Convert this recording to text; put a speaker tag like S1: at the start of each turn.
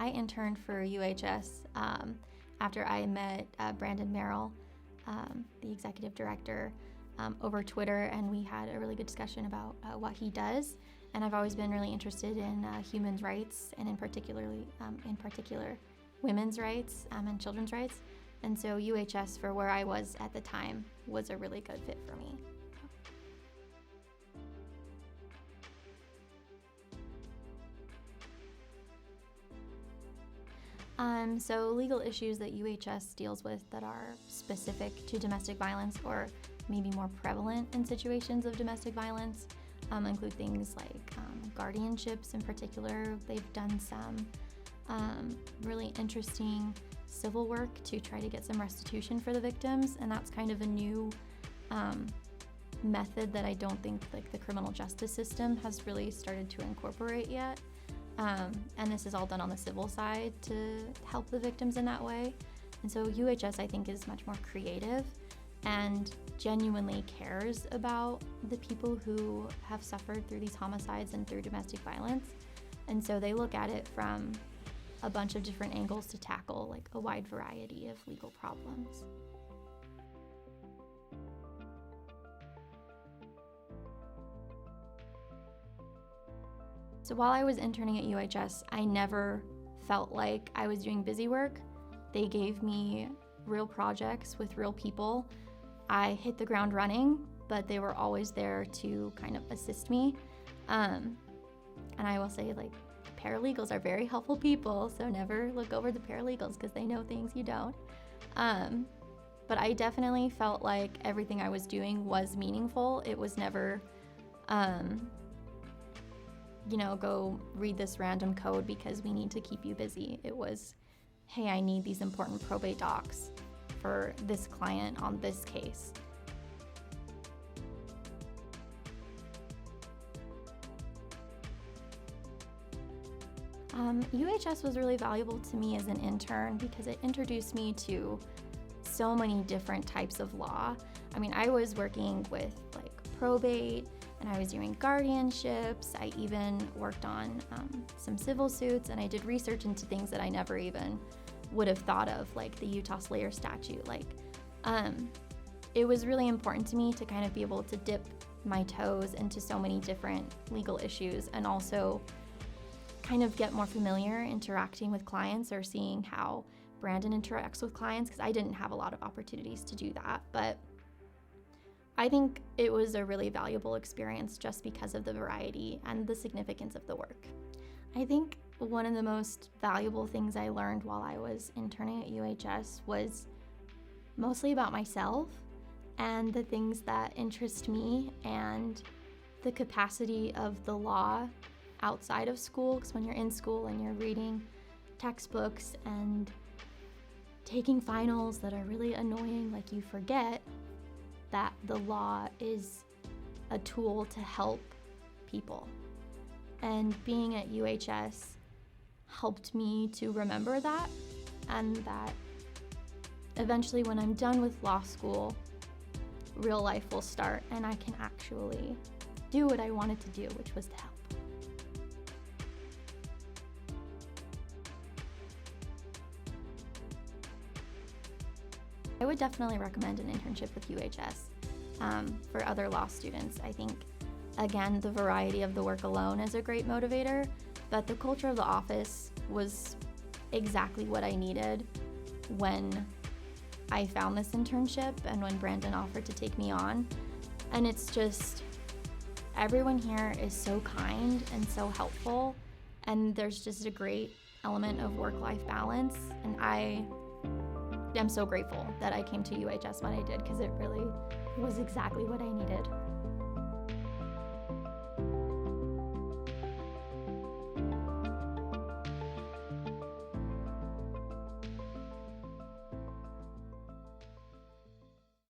S1: I interned for UHS after I met Brandon Merrill, the executive director, over Twitter, and we had a really good discussion about what he does. And I've always been really interested in human rights, and in particular, women's rights and children's rights. And so UHS, for where I was at the time, was a really good fit for me. So legal issues that UHS deals with that are specific to domestic violence, or maybe more prevalent in situations of domestic violence, include things like guardianships in particular. They've done some really interesting civil work to try to get some restitution for the victims, and that's kind of a new method that I don't think the criminal justice system has really started to incorporate yet. And this is all done on the civil side to help the victims in that way. And so UHS, I think, is much more creative and genuinely cares about the people who have suffered through these homicides and through domestic violence. And so they look at it from a bunch of different angles to tackle like a wide variety of legal problems. So while I was interning at UHS, I never felt like I was doing busy work. They gave me real projects with real people. I hit the ground running, but they were always there to kind of assist me. And I will say, like, paralegals are very helpful people, so never look over the paralegals because they know things you don't. But I definitely felt like everything I was doing was meaningful. It was never, go read this random code because we need to keep you busy. It was, hey, I need these important probate docs for this client on this case. UHS was really valuable to me as an intern because it introduced me to so many different types of law. I mean, I was working with like probate, and I was doing guardianships. I even worked on some civil suits, and I did research into things that I never even would have thought of, like the Utah Slayer statute. It was really important to me to kind of be able to dip my toes into so many different legal issues, and also kind of get more familiar interacting with clients or seeing how Brandon interacts with clients, because I didn't have a lot of opportunities to do that. But I think it was a really valuable experience just because of the variety and the significance of the work. I think one of the most valuable things I learned while I was interning at UHS was mostly about myself and the things that interest me and the capacity of the law outside of school, because when you're in school and you're reading textbooks and taking finals that are really annoying, like, you forget that the law is a tool to help people. And being at UHS helped me to remember that, and that eventually when I'm done with law school, real life will start and I can actually do what I wanted to do, which was to help. I would definitely recommend an internship with UHS for other law students. I think, again, the variety of the work alone is a great motivator, but the culture of the office was exactly what I needed when I found this internship and when Brandon offered to take me on. And it's just, everyone here is so kind and so helpful, and there's just a great element of work-life balance, and I'm so grateful that I came to UHS when I did, because it really was exactly what I needed.